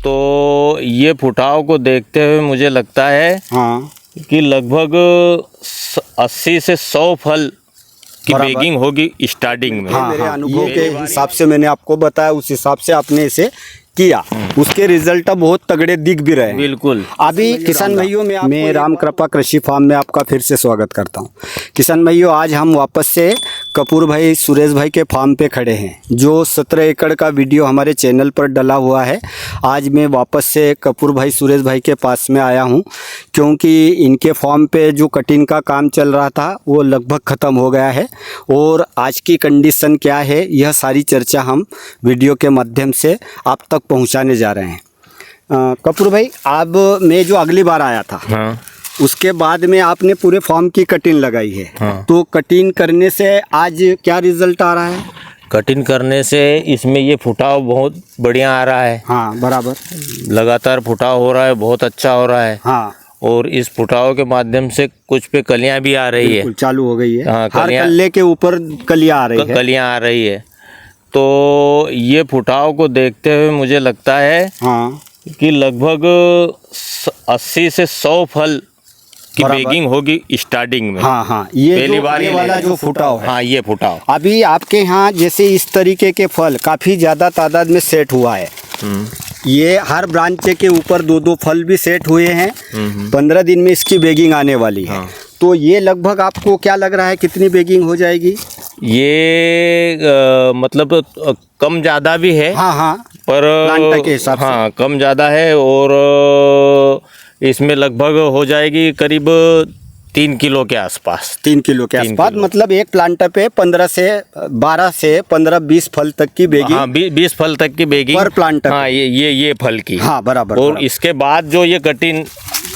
तो ये फुटाव को देखते हुए मुझे लगता है हाँ कि लगभग 80 से 100 फल की बेगिंग होगी स्टार्टिंग में। हाँ, मेरे अनुभव के हिसाब से मैंने आपको बताया, उस हिसाब से आपने इसे किया, उसके रिजल्ट बहुत तगड़े दिख भी रहे हैं। बिल्कुल। अभी किसान भाइयों में मैं राम कृपा कृषि फार्म में आपका फिर से स्वागत करता हूं। किसान भाइयों, आज हम वापस से कपूर भाई सुरेश भाई के फार्म पे खड़े हैं, जो 17 एकड़ का वीडियो हमारे चैनल पर डला हुआ है। आज मैं वापस से कपूर भाई सुरेश भाई के पास में आया हूं, क्योंकि इनके फार्म पे जो कटिंग का काम चल रहा था वो लगभग ख़त्म हो गया है, और आज की कंडीशन क्या है यह सारी चर्चा हम वीडियो के माध्यम से आप तक पहुंचाने जा रहे हैं। कपूर भाई, अब मैं जो अगली बार आया था, हाँ। उसके बाद में आपने पूरे फॉर्म की कटिंग लगाई है, हाँ। तो कटिंग करने से आज क्या रिजल्ट आ रहा है? कटिंग करने से इसमें ये फुटाव बहुत बढ़िया आ रहा है। हाँ बराबर, लगातार फुटाव हो रहा है, बहुत अच्छा हो रहा है। हाँ, और इस फुटाव के माध्यम से कुछ पे कलियां भी आ रही है, चालू हो गई है। हाँ, हर कल्ले के ऊपर कलियां आ रही है। कलियां आ रही है। तो ये फुटाव को देखते हुए मुझे लगता है हाँ कि लगभग 80 से 100 फल की बेगिंग होगी स्टार्टिंग में। हाँ हाँ, ये पहली बार ये वाला जो फुटाव है, हाँ ये फुटाव अभी आपके यहाँ जैसे इस तरीके के फल काफ़ी ज़्यादा तादाद में सेट हुआ है। ये हर ब्रांच के ऊपर 2-2 फल भी सेट हुए हैं। 15 दिन में इसकी बेगिंग आने वाली है। हाँ। तो ये लगभग आपको क्या लग रहा है कितनी बेगिंग हो जाएगी? ये मतलब कम ज़्यादा भी है। हाँ हाँ, पर प्लांट के हिसाब से। हाँ, कम ज़्यादा है। और इसमें लगभग हो जाएगी करीब 3 किलो के आसपास। 3 किलो के आसपास, मतलब एक प्लांट पे 12 से 15-20 फल तक की बेगिंग। हाँ, 20 फल तक की बेगिंग पर प्लांट। हाँ, ये फल की। हाँ बराबर। और इसके बाद जो ये कटिंग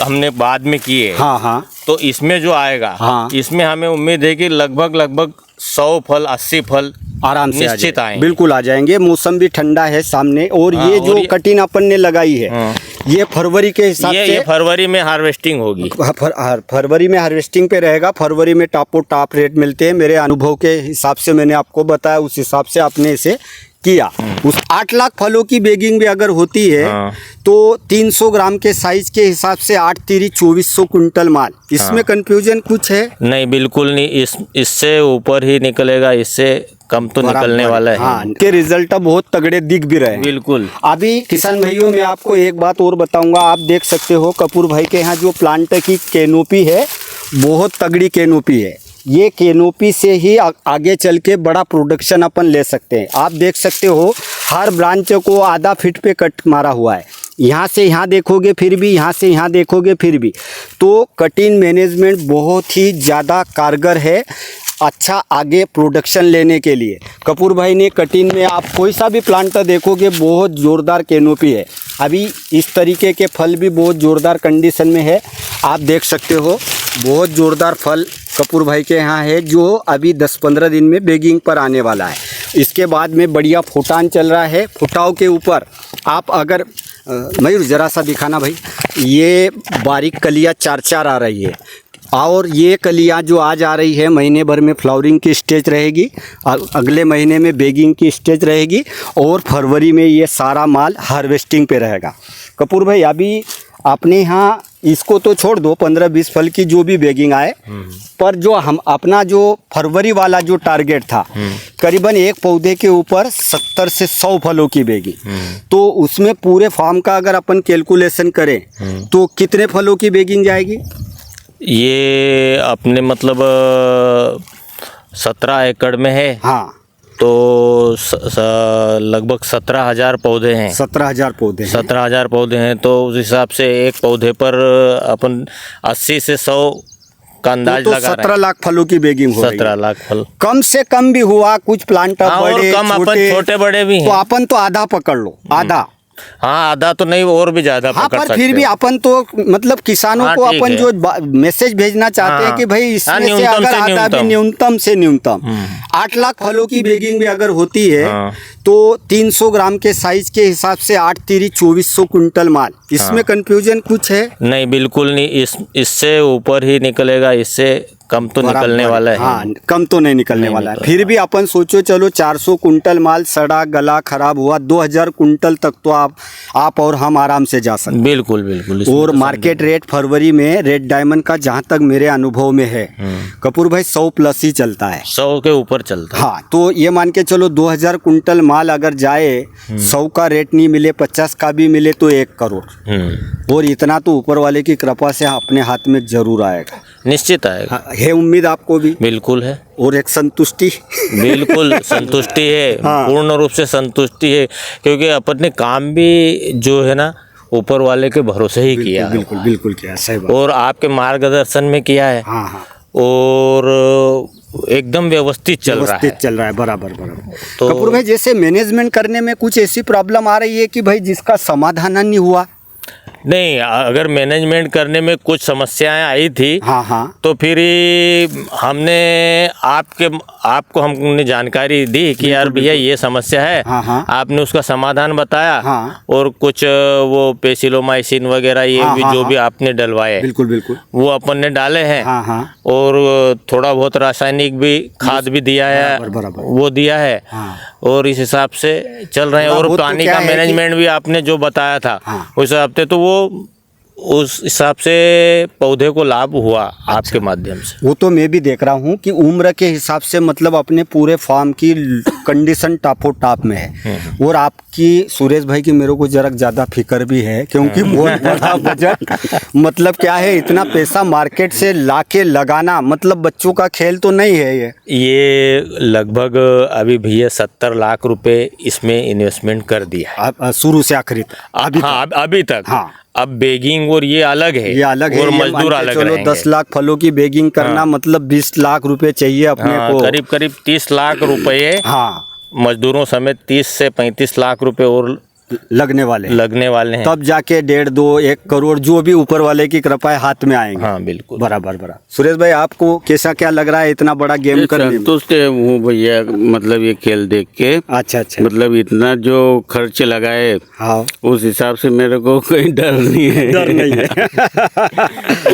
हमने बाद में की है, हाँ हाँ, तो इसमें जो आएगा, हाँ, इसमें हमें उम्मीद है कि लगभग 100 फल 80 फल आराम से निश्चित आएंगे। बिल्कुल आ जाएंगे। मौसम भी ठंडा है सामने, और हाँ, ये और जो कटिंग अपन ने लगाई है, हाँ, ये फरवरी के हिसाब से, ये फरवरी में हार्वेस्टिंग होगी। फरवरी में हार्वेस्टिंग पे रहेगा। फरवरी में टॉप रेट मिलते हैं। मेरे अनुभव के हिसाब से मैंने आपको बताया, उस हिसाब से आपने इसे किया। उस 8 लाख फलों की बेगिंग भी अगर होती है, हाँ, तो 300 ग्राम के साइज के हिसाब से 8 तिरी 2400 कुंटल माल। इसमें कंफ्यूजन कुछ है? नहीं, बिल्कुल नहीं। इससे ऊपर ही निकलेगा, इससे कम तो निकलने वाला है। हाँ, के रिजल्ट बहुत तगड़े दिख भी रहे हैं। बिल्कुल। अभी किसान भाइयों में आपको एक बात और बताऊंगा, आप देख सकते हो कपूर भाई के यहाँ जो प्लांट की कैनोपी है, बहुत तगड़ी कैनोपी है। ये कैनोपी से ही आगे चल के बड़ा प्रोडक्शन अपन ले सकते हैं। आप देख सकते हो हर ब्रांच को आधा फीट पे कट मारा हुआ है। यहाँ से यहाँ देखोगे फिर भी, यहाँ से यहाँ देखोगे फिर भी। तो कटिंग मैनेजमेंट बहुत ही ज़्यादा कारगर है, अच्छा आगे प्रोडक्शन लेने के लिए। कपूर भाई ने कटिंग में आप कोई सा भी प्लांट देखोगे, बहुत ज़ोरदार कैनोपी है। अभी इस तरीके के फल भी बहुत ज़ोरदार कंडीशन में है। आप देख सकते हो बहुत ज़ोरदार फल कपूर भाई के यहाँ है, जो अभी 10-15 दिन में बेगिंग पर आने वाला है। इसके बाद में बढ़िया फुटान चल रहा है। फुटाव के ऊपर आप अगर मयूर ज़रा सा दिखाना भाई, ये बारीक कलियाँ 4-4 आ रही है, और ये कलियाँ जो आज आ रही है, महीने भर में फ्लावरिंग की स्टेज रहेगी, अगले महीने में बेगिंग की स्टेज रहेगी, और फरवरी में ये सारा माल हार्वेस्टिंग पे रहेगा। कपूर भाई, अभी आपने यहाँ इसको तो छोड़ दो, 15-20 फल की जो भी बेगिंग आए, पर जो हम अपना जो फरवरी वाला जो टारगेट था, करीबन एक पौधे के ऊपर 70 से 100 फलों की बेगिंग, तो उसमें पूरे फार्म का अगर अपन कैलकुलेशन करें तो कितने फलों की बेगिंग जाएगी? ये अपने मतलब 17 एकड़ में है। हाँ, तो लगभग 17,000 पौधे हैं। 17,000 पौधे हैं। 17,000 पौधे हैं, तो उस हिसाब से एक पौधे पर अपन 80 से 100 का अंदाज तो लगा रहे हैं। 17 लाख फलों की बेगिंग हो रही है। 17 लाख फल। कम से कम भी हुआ, कुछ प्लांट और बड़े कम अपन छोटे बड़े भी हैं। तो अपन तो आधा पकड़ लो, आधा। हाँ, आधा तो नहीं, और भी ज़्यादा हाँ, पकड़ पर सकते फिर भी हैं। अपन तो मतलब किसानों हाँ, को ठीक अपन है। जो मैसेज भेजना चाहते हैं कि भाई इसमें से न्यूनतम अगर से आधा भी न्यूनतम से न्यूनतम 8 लाख फलों की बेगिंग भी अगर होती है, तो 300 ग्राम के साइज के हिसाब से 8 तिरी 2400 कुंटल माल। इसमें कंफ्यूजन कुछ है? नहीं, बिल्कुल नहीं। इससे ऊपर ही निकलेगा, इससे कम तो बराबर, निकलने वाला है। हाँ, कम तो नहीं निकलने वाला है। निकल फिर भी अपन सोचो चलो 400 कुंटल माल सड़ा गला खराब हुआ, 2000 कुंटल तक तो आप और हम आराम से जा सकते। बिल्कुल बिल्कुल। इसमें और तो मार्केट रेट फरवरी में रेड डायमंड का जहाँ तक मेरे अनुभव में है कपूर भाई 100 प्लस ही चलता है। 100 के ऊपर चलता है। हाँ, तो ये मान के चलो 2000 कुंटल माल अगर जाए 100 का रेट नहीं मिले, 50 का भी मिले तो 1 करोड़। और इतना तो ऊपर वाले की कृपा से अपने हाथ में जरूर आएगा, निश्चित आएगा। हाँ, है उम्मीद आपको भी बिल्कुल है। और एक संतुष्टि। बिल्कुल संतुष्टि है। हाँ। पूर्ण रूप से संतुष्टि है, क्योंकि अपन ने काम भी जो है ना ऊपर वाले के भरोसे ही किया है। बिल्कुल बिल्कुल किया, सही बात। और आपके मार्गदर्शन में किया है। हाँ हाँ, और एकदम व्यवस्थित चल रहा है। व्यवस्थित चल रहा है, बराबर बराबर। तो कपूर भाई जैसे मैनेजमेंट करने में कुछ ऐसी प्रॉब्लम आ रही है कि भाई जिसका समाधान नहीं हुआ? नहीं, अगर मैनेजमेंट करने में कुछ समस्याएं आई थी हाँ हाँ, तो फिर हमने आपको हमने जानकारी दी कि यार भैया ये समस्या है। हाँ हाँ, आपने उसका समाधान बताया। हाँ। और कुछ वो पेसिलोमाइसिन वगैरह ये हाँ, भी हाँ, जो हाँ। भी आपने डलवाए बिल्कुल बिल्कुल। वो अपन ने डाले हैं। हाँ हाँ, और थोड़ा बहुत रासायनिक भी खाद भी दिया है, बराबर, बराबर। वो दिया है। हाँ। और इस हिसाब से चल रहे हैं। थोड़ा और बहुत तो पानी क्या का है कि- मैनेजमेंट भी आपने जो बताया था हाँ। उस हिसाब से, तो वो उस हिसाब से पौधे को लाभ हुआ आपके माध्यम से। वो तो मैं भी देख रहा हूँ कि उम्र के हिसाब से मतलब अपने पूरे फार्म की कंडीशन टापो टाप में है। और आपकी सुरेश भाई की मेरे को जरा ज़्यादा फिक्र भी है, क्योंकि बहुत बड़ा बजट, मतलब क्या है इतना पैसा मार्केट से लाके लगाना मतलब बच्चों का खेल तो नहीं है ये लगभग अभी भैया 70 लाख रुपए इसमें इन्वेस्टमेंट कर दिया है। शुरू से आखिरी तक अभी हाँ, अभी तक। हाँ। अब बेगिंग और ये अलग है, ये अलग है। और ये मजदूर मान के अलग चलो रहेंगे। 10 लाख फलों की बेगिंग करना मतलब 20 लाख रुपए चाहिए अपने हाँ, को। करीब करीब 30 लाख रुपए हाँ, मजदूरों समेत 30 से 35 लाख रुपए और लगने वाले हैं। लगने वाले हैं। तब जाके 1.5 2 1 करोड़ जो भी ऊपर वाले की कृपा है हाथ में आएंगे। हाँ बिल्कुल। बराबर बराबर। सुरेश भाई आपको कैसा क्या लग रहा है इतना बड़ा गेम करने में? संतुष्ट है हूँ भैया, मतलब ये खेल देख के। अच्छा अच्छा, मतलब इतना जो खर्च लगाए हाँ, उस हिसाब से मेरे को कोई डर नहीं है। डर नहीं है।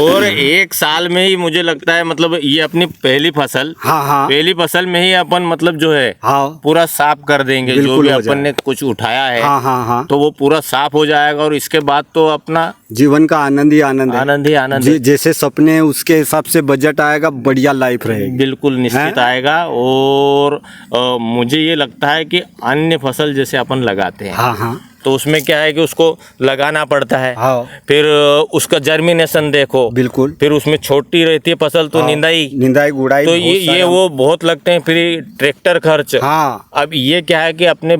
और एक साल में ही मुझे लगता है, मतलब ये अपनी पहली फसल, हाँ हाँ पहली फसल में ही अपन मतलब जो है हाँ, पूरा साफ कर देंगे। जो बिल्कुल भी हो अपन ने कुछ उठाया है हाँ हाँ हाँ, तो वो पूरा साफ हो जाएगा। और इसके बाद तो अपना जीवन का आनंद ही आनंद है। आनंद ही आनंद है। जैसे सपने हैं, उसके हिसाब से बजट आएगा, बढ़िया लाइफ रहेगी। बिल्कुल निश्चित आएगा। और मुझे ये लगता है कि अन्य फसल जैसे अपन लगाते हैं हाँ हाँ, तो उसमें क्या है कि उसको लगाना पड़ता है। हाँ, फिर उसका जर्मिनेशन देखो, बिल्कुल। फिर उसमें छोटी रहती है फसल तो निंदाई गुड़ाई तो बहुत ये सारे- वो बहुत लगते हैं। फिर ट्रैक्टर खर्च। हाँ अब ये क्या है कि अपने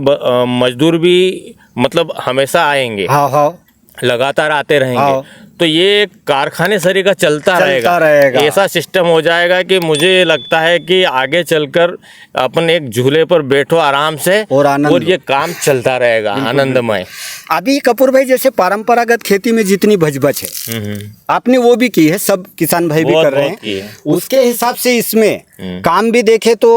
मजदूर भी मतलब हमेशा आएंगे, हाँ हाँ, लगातार आते रहेंगे। हाँ। तो ये कारखाने सरी का चलता रहेगा। ऐसा सिस्टम हो जाएगा कि मुझे लगता है कि आगे चलकर अपन एक झूले पर बैठो आराम से और आनंद और ये काम चलता रहेगा आनंदमय। अभी कपूर भाई जैसे परंपरागत खेती में जितनी भजबज है आपने वो भी की है, सब किसान भाई भी बहुत- कर रहे बहुत की हैं। है। उसके हिसाब से इसमें काम भी देखे तो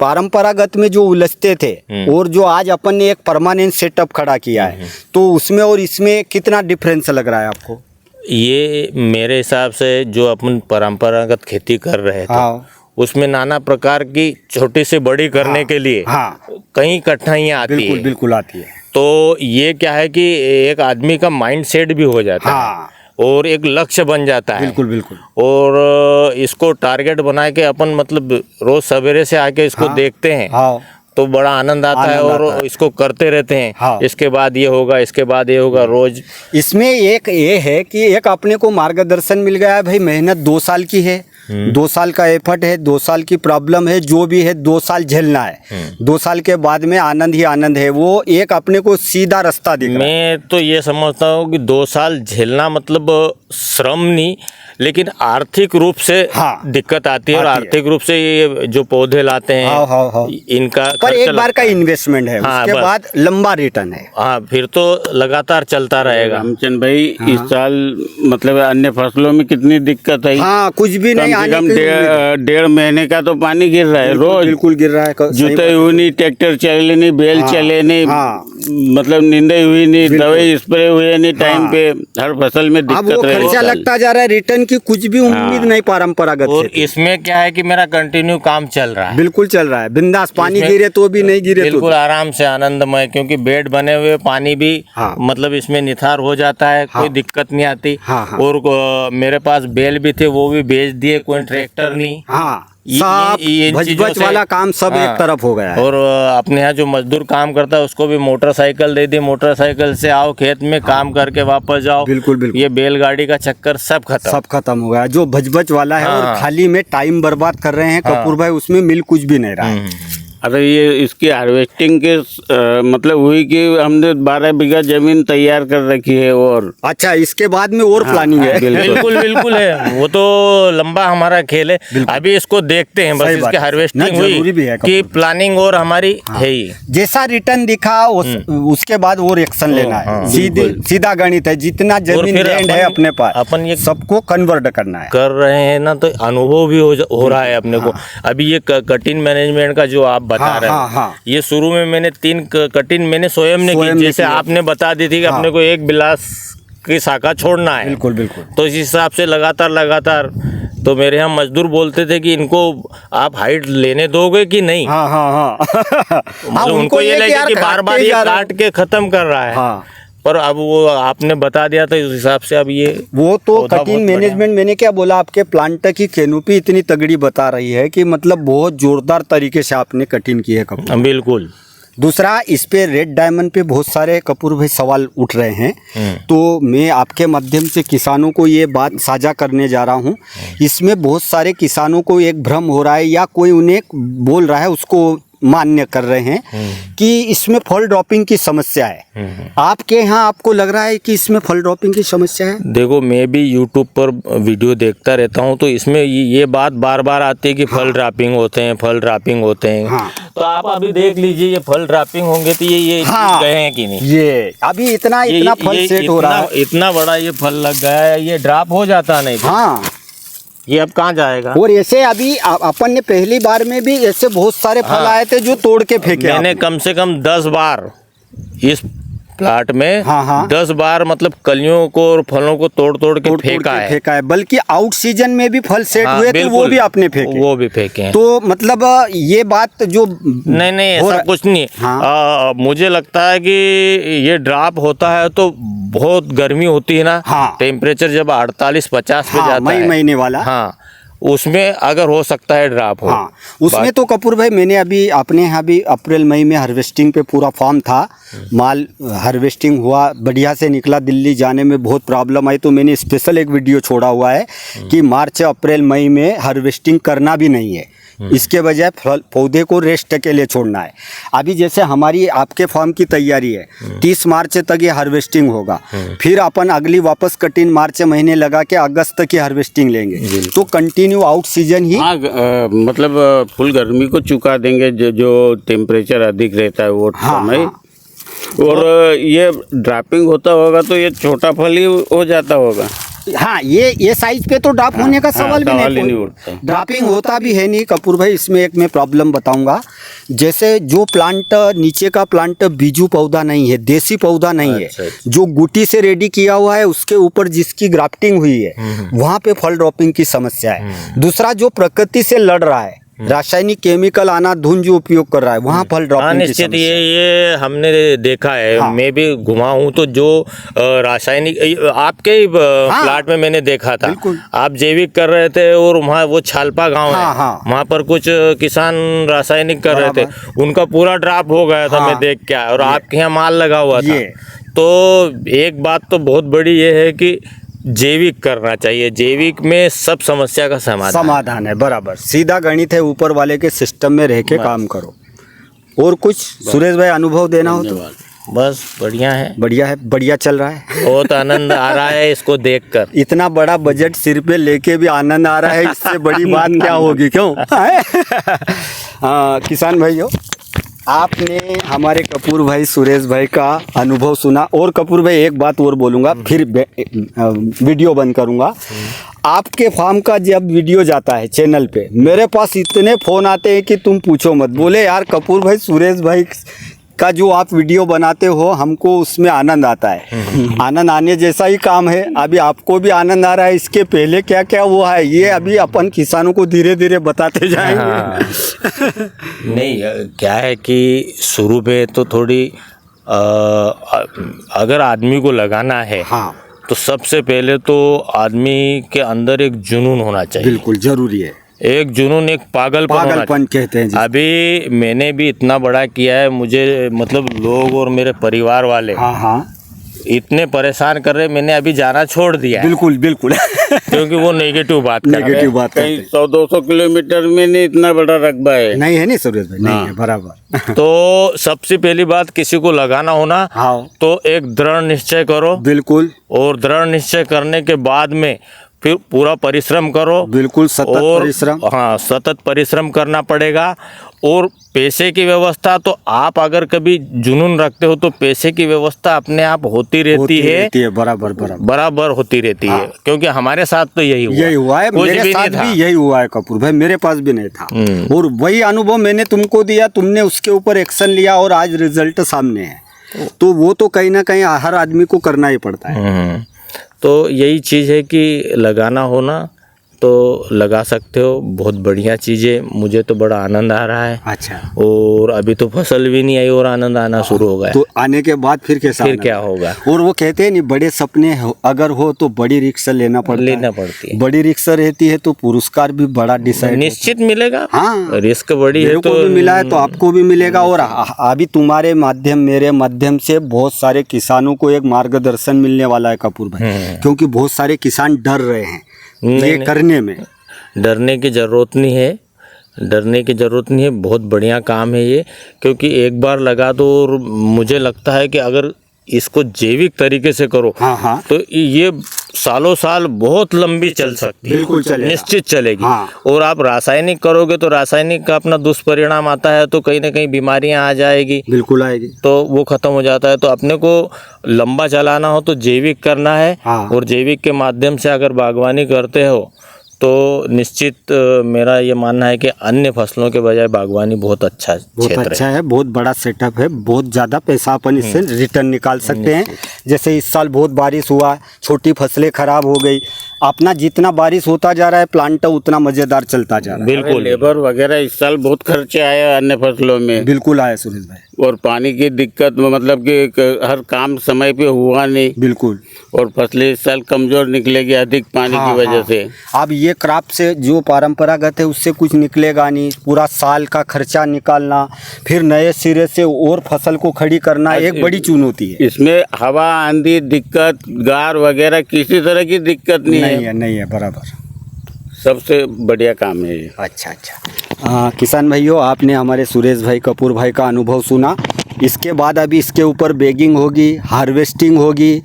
परंपरागत में जो उलझते थे और जो आज अपन ने एक परमानेंट सेटअप खड़ा किया है, तो उसमें और इसमें कितना डिफरेंस लग रहा है आपको? ये मेरे हिसाब से जो अपन परंपरागत खेती कर रहे थे हाँ उसमें नाना प्रकार की छोटी से बड़ी करने के लिए हाँ, कई कठिनाइयाँ आती बिल्कुल है। बिल्कुल आती है। तो ये क्या है कि एक आदमी का माइंड सेट भी हो जाता हाँ, है और एक लक्ष्य बन जाता है। बिल्कुल बिल्कुल। और इसको टारगेट बना के अपन मतलब रोज सवेरे से आके इसको देखते हैं हाँ, तो बड़ा आनंद आता है आनंद और आता है। इसको करते रहते हैं। हाँ। इसके बाद ये होगा, इसके बाद ये होगा, रोज। इसमें एक ये है कि एक अपने को मार्गदर्शन मिल गया है भाई, मेहनत 2 साल की है, 2 साल का एफर्ट है, 2 साल की प्रॉब्लम है, जो भी है 2 साल झेलना है। 2 साल के बाद में आनंद ही आनंद है। वो एक अपने को सीधा रास्ता दिख रहा है। मैं तो ये समझता हूँ कि 2 साल झेलना मतलब श्रम नहीं, लेकिन आर्थिक रूप से हाँ, दिक्कत आती है। और आती है। आर्थिक रूप से ये जो पौधे लाते हैं हाँ, हाँ, हाँ। इनका पर खर्चा एक बार लगता का है। इन्वेस्टमेंट है, हाँ, उसके बस। बाद लंबा रिटर्न है। हाँ, फिर तो लगातार चलता रहेगा। रामचंद भाई इस साल मतलब अन्य फसलों में कितनी दिक्कत आई? हाँ, कुछ भी नहीं, कम से आने कम की उम्मीद। 1.5 महीने का तो पानी गिर रहा है रोज। बिल्कुल गिर रहा है। सही जुते बात। हुई नहीं, ट्रैक्टर चले नहीं, बैल हाँ, चले नहीं, हाँ। मतलब नींदे हुई नहीं, बिल्कुल। दवाई स्प्रे हुए नहीं टाइम हाँ। पे, हर फसल में अब वो दिक्कत रही खर्चा साल। लगता जा रहा है, रिटर्न की कुछ भी उम्मीद हाँ। नहीं परंपरागत और से। इसमें क्या है कि मेरा कंटिन्यू काम चल रहा है, बिल्कुल चल रहा है बिंदास, पानी इसमें गिरे तो भी नहीं गिरे तो बिल्कुल आराम से आनंदमय, क्योंकि बेड बने हुए, पानी भी हाँ। मतलब इसमें निथार हो जाता है, हाँ। कोई दिक्कत नहीं आती। हाँ, हाँ। और मेरे पास बैल भी थे, वो भी बेच दिए, कोई ट्रैक्टर नहीं। हाँ, ये- सब ये इन चीजों भज से- वाला काम सब हाँ। एक तरफ हो गया है। और अपने यहाँ जो मजदूर काम करता है उसको भी मोटरसाइकिल दे दी, मोटरसाइकिल से आओ खेत में काम करके वापस जाओ। बिल्कुल, बिल्कुल। ये बैलगाड़ी का चक्कर सब खत्म। सब खत्म हो गया, जो भज वाला है। और हाँ। खाली में टाइम बर्बाद कर रहे हैं हाँ। कपूर भाई, उसमें मिल कुछ भी नहीं रहा है। अरे ये इसकी हार्वेस्टिंग के मतलब हुई कि हमने 12 बीघा जमीन तैयार कर रखी है। और अच्छा, इसके बाद में और प्लानिंग है। बिल्कुल बिल्कुल है, वो तो लंबा हमारा खेल है। अभी इसको देखते हैं, बस सही बात इसकी है। हार्वेस्टिंग नहीं, जरूरी भी हुई है कि प्लानिंग और हमारी है ही। जैसा रिटर्न दिखा उसके बाद वो एक्शन लेना है। हाँ। सीधा गणित है, जितना जमीन फिर लैंड है अपन- अपने पास, अपन ये सबको कन्वर्ट करना है। कर रहे हैं ना, तो अनुभव भी हो रहा है अपने को। अभी ये कटिंग मैनेजमेंट का जो आप बता हाँ, रहे हाँ, हाँ। हैं, ये शुरू में मैंने 3 कटिंग मैंने स्वयं ने स्वयं की, ने जैसे की है। आपने बता दी थी कि हाँ। अपने को एक बिलास की शाखा छोड़ना है। बिल्कुल बिल्कुल। तो इस हिसाब से लगातार तो मेरे यहाँ मजदूर बोलते थे कि इनको आप हाइट लेने दोगे कि नहीं। हाँ हाँ हाँ। हाँ, मतलब उनको ये कि लगे यार कि बार बार काटते ये जा रहा है। काट के खत्म कर रहा है। हाँ। पर अब वो आपने बता दिया तो इस हिसाब से अब ये वो तो पौधा कटिंग बहुत बढ़िया। मैनेजमेंट, मैंने क्या बोला, आपके प्लांट की कैनोपी इतनी तगड़ी बता रही है कि मतलब बहुत जोरदार तरीके से आपने कटिंग की है कपूर। बिल्कुल। दूसरा, इस पे रेड डायमंड पे बहुत सारे कपूर भाई सवाल उठ रहे हैं, तो मैं आपके माध्यम से किसानों को ये बात साझा करने जा रहा हूँ। इसमें बहुत सारे किसानों को एक भ्रम हो रहा है, या कोई उन्हें बोल रहा है, उसको मान्य कर रहे हैं कि इसमें फॉल ड्रॉपिंग की समस्या है। आपके यहाँ आपको लग रहा है कि इसमें फॉल ड्रॉपिंग की समस्या है? देखो, मैं भी यूट्यूब पर वीडियो देखता रहता हूँ, तो इसमें ये बात बार बार आती है कि फल ड्रॉपिंग होते हैं, फल ड्रॉपिंग होते हैं। हाँ। तो आप अभी देख लीजिए, ये फल ड्रॉपिंग होंगे तो ये हाँ। गए हैं कि नहीं। ये अभी इतना फल सेट हो रहा है। इतना बड़ा ये फल लग गया है, ये ड्रॉप हो जाता नहीं तो। हाँ, ये अब कहाँ जाएगा। और ऐसे अभी अपन ने पहली बार में भी ऐसे बहुत सारे फल आए थे जो तोड़ के फेंके मैंने आपने। कम से कम 10 बार इस प्लाट में हाँ, हाँ। 10 बार मतलब कलियों को और फलों को तोड़ के फेंका है। फेंका है, बल्कि आउट सीजन में भी फल सेट हाँ, हुए थे, वो बिल्कुल। भी आपने फेंके। वो भी फेंके हैं। तो मतलब ये बात जो नहीं हो ऐसा रहा- कुछ नहीं। हाँ। मुझे लगता है कि ये ड्रॉप होता है तो बहुत गर्मी होती है ना। हाँ। टेम्परेचर जब 48-50 पे हाँ, जाता मई है, महीने वाला। हाँ, उसमें अगर हो सकता है ड्रॉप हो। हाँ, उसमें तो कपूर भाई मैंने अभी अपने यहाँ भी अप्रैल मई में हार्वेस्टिंग पे पूरा फार्म था, माल हार्वेस्टिंग हुआ, बढ़िया से निकला। दिल्ली जाने में बहुत प्रॉब्लम आई, तो मैंने स्पेशल एक वीडियो छोड़ा हुआ है कि मार्च अप्रैल मई में हार्वेस्टिंग करना भी नहीं है, इसके बजाय पौधे को रेस्ट के लिए छोड़ना है। अभी जैसे हमारी आपके फार्म की तैयारी है, 30 मार्च तक ये हार्वेस्टिंग होगा, फिर अपन अगली वापस कटिंग मार्च महीने लगा के अगस्त तक की हार्वेस्टिंग लेंगे, तो कंटिन्यू आउट सीजन ही। हाँ, मतलब फुल गर्मी को चुका देंगे, जो टेम्परेचर अधिक रहता है वो समय। हाँ। और ये ड्रॉपिंग होता होगा तो ये छोटा फल ही हो जाता होगा। हाँ, ये साइज पे तो ड्रॉप होने का सवाल भी सवाल ही नहीं नहीं, उठता। ड्रॉपिंग होता भी है नहीं कपूर भाई। इसमें एक मैं प्रॉब्लम बताऊंगा, जैसे जो प्लांट नीचे का प्लांट बीजू पौधा नहीं है, देसी पौधा नहीं अच्छा, है, जो गुटी से रेडी किया हुआ है, उसके ऊपर जिसकी ग्राफ्टिंग हुई है, वहाँ पे फल ड्रॉपिंग की समस्या है। दूसरा, जो प्रकृति से लड़ रहा है, रासायनिक केमिकल अनाधुन जो उपयोग कर रहा है, वहाँ फल हाँ, ड्रॉपिंग की निश्चित समस्या है। ये हमने देखा है। हाँ। मैं भी घुमा हूँ तो जो रासायनिक आपके ही प्लाट में मैंने देखा था। बिल्कुल। आप जैविक कर रहे थे और वहाँ वो छालपा गांव हाँ, है, हाँ। वहाँ पर कुछ किसान रासायनिक कर रहे थे, बराबर। उनका पूरा ड्रॉप हो गया था। हाँ। मैं देख के आया, और आपके यहाँ माल लगा हुआ था। ये। तो एक बात तो बहुत बड़ी ये है कि जैविक करना चाहिए, जैविक में सब समस्या का समाधान है। बराबर, सीधा गणित है, ऊपर वाले के सिस्टम में रह के काम करो। और कुछ सुरेश भाई अनुभव देना हो तो? बस बढ़िया है, बढ़िया है, बढ़िया चल रहा है, बहुत आनंद आ रहा है इसको देखकर। इतना बड़ा बजट सिर पे लेके भी आनंद आ रहा है, इससे बड़ी बात क्या होगी, क्यों? हाँ, किसान भाइयों, आपने हमारे कपूर भाई सुरेश भाई का अनुभव सुना। और कपूर भाई एक बात और बोलूँगा, फिर वीडियो बंद करूँगा। आपके फार्म का जब वीडियो जाता है चैनल पे, मेरे पास इतने फ़ोन आते हैं कि तुम पूछो मत। बोले यार कपूर भाई, सुरेश भाई का जो आप वीडियो बनाते हो हमको उसमें आनंद आता है। आनंद आने जैसा ही काम है। अभी आपको भी आनंद आ रहा है, इसके पहले क्या क्या हुआ है ये अभी अपन किसानों को धीरे धीरे बताते जाएंगे। नहीं, क्या है कि शुरू में तो थोड़ी अगर आदमी को लगाना है हाँ, तो सबसे पहले तो आदमी के अंदर एक जुनून होना चाहिए। बिल्कुल जरूरी है। एक जुनून, एक पागलपन होना पागलपन कहते हैं जी। अभी मैंने भी इतना बड़ा किया है, मुझे मतलब लोग और मेरे परिवार वाले हाँ हाँ, इतने परेशान कर रहे, मैंने अभी जाना छोड़ दिया है। बिल्कुल बिल्कुल। क्योंकि वो नेगेटिव बात कर रहे हैं। नेगेटिव बात कहीं करते 100-200 किलोमीटर में नहीं इतना बड़ा रकबा है। नहीं है, नहीं सुरेश भाई, नहीं है, बराबर। तो सबसे पहली बात, किसी को लगाना होना हाँ, तो एक दृढ़ निश्चय करो, बिल्कुल और दृढ़ निश्चय करने के बाद में फिर पूरा परिश्रम करो। बिल्कुल, सतत और परिश्रम। हाँ, सतत परिश्रम करना पड़ेगा। और पैसे की व्यवस्था तो आप अगर कभी जुनून रखते हो तो पैसे की व्यवस्था अपने आप होती रहती है, बराबर बराबर बराबर होती रहती है। क्योंकि हमारे साथ तो यही हुआ है। कुछ मेरे भी साथ नहीं था। भी यही हुआ है कपूर भाई, मेरे पास भी नहीं था। और वही अनुभव मैंने तुमको दिया, तुमने उसके ऊपर एक्शन लिया और आज रिजल्ट सामने है। तो वो तो कहीं ना कहीं हर आदमी को करना ही पड़ता है। तो यही चीज़ है कि लगाना होना तो लगा सकते हो। बहुत बढ़िया चीज़ है, मुझे तो बड़ा आनंद आ रहा है। अच्छा, और अभी तो फसल भी नहीं आई और आनंद आना शुरू हो गया। तो आने के बाद फिर कैसा, फिर क्या होगा? और वो कहते हैं नहीं, बड़े सपने अगर हो तो बड़ी रिक्शा लेना पड़ती है। बड़ी रिक्शा रहती है तो पुरस्कार भी बड़ा डिसाइड निश्चित मिलेगा। हाँ, रिस्क बड़ी है मेरे को भी मिला है तो आपको भी मिलेगा। और अभी तुम्हारे माध्यम, मेरे माध्यम से बहुत सारे किसानों को एक मार्गदर्शन मिलने वाला है कपूर भाई। क्योंकि बहुत सारे किसान डर रहे हैं ये करने में। डरने की ज़रूरत नहीं है, डरने की ज़रूरत नहीं है। बहुत बढ़िया काम है ये, क्योंकि एक बार लगा दो और मुझे लगता है कि अगर इसको जैविक तरीके से करो हाँ हाँ, तो ये सालों साल बहुत लंबी चल सकती है। बिल्कुल चलेगा, निश्चित चलेगी। हाँ। और आप रासायनिक करोगे तो रासायनिक का अपना दुष्परिणाम आता है, तो कहीं ना कहीं बीमारियां आ जाएगी, बिल्कुल आएगी, तो वो खत्म हो जाता है। तो अपने को लंबा चलाना हो तो जैविक करना है। हाँ। और जैविक के माध्यम से अगर बागवानी करते हो तो निश्चित मेरा ये मानना है कि अन्य फसलों के बजाय बागवानी बहुत अच्छा क्षेत्र अच्छा है। बहुत बड़ा सेटअप है, बहुत ज़्यादा पैसा अपन इससे रिटर्न निकाल सकते हैं। जैसे इस साल बहुत बारिश हुआ, छोटी फसलें खराब हो गई। अपना जितना बारिश होता जा रहा है प्लांट उतना मज़ेदार चलता जा रहा है। बिल्कुल। लेबर वगैरह इस साल बहुत खर्चे आए अन्य फसलों में। बिल्कुल आया सुरेश भाई। और पानी की दिक्कत, मतलब कि हर काम समय पे हुआ नहीं। बिल्कुल। और फसलें इस साल कमजोर निकलेगी अधिक पानी की वजह से। अब ये क्रॉप से जो परंपरागत है उससे कुछ निकलेगा नहीं। पूरा साल का खर्चा निकालना, फिर नए सिरे से और फसल को खड़ी करना एक बड़ी चुनौती है। इसमें हवा, आंधी, दिक्कत, गार वगैरह किसी तरह की दिक्कत नहीं है। नहीं है, बराबर। सबसे बढ़िया काम है ये। अच्छा। किसान भाइयों, आपने हमारे सुरेश भाई, कपूर भाई का अनुभव सुना। इसके बाद अभी इसके ऊपर बैगिंग होगी, हार्वेस्टिंग होगी,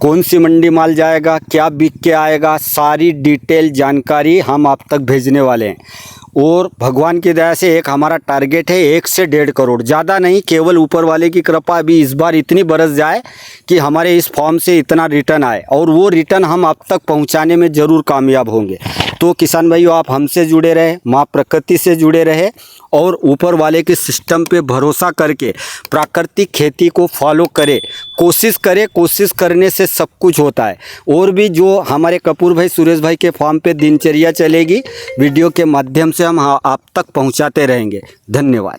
कौन सी मंडी माल जाएगा, क्या बिक के आएगा, सारी डिटेल जानकारी हम आप तक भेजने वाले हैं। और भगवान की दया से एक हमारा टारगेट है 1 से 1.5 करोड़, ज़्यादा नहीं, केवल ऊपर वाले की कृपा अभी इस बार इतनी बरस जाए कि हमारे इस फॉर्म से इतना रिटर्न आए, और वो रिटर्न हम आप तक पहुंचाने में ज़रूर कामयाब होंगे। तो किसान भाइयों, आप हमसे जुड़े रहे, माँ प्रकृति से जुड़े रहे, और ऊपर वाले के सिस्टम पे भरोसा करके प्राकृतिक खेती को फॉलो करें। कोशिश करें, कोशिश करने से सब कुछ होता है। और भी जो हमारे कपूर भाई, सुरेश भाई के फार्म पे दिनचर्या चलेगी, वीडियो के माध्यम से हम आप तक पहुंचाते रहेंगे। धन्यवाद।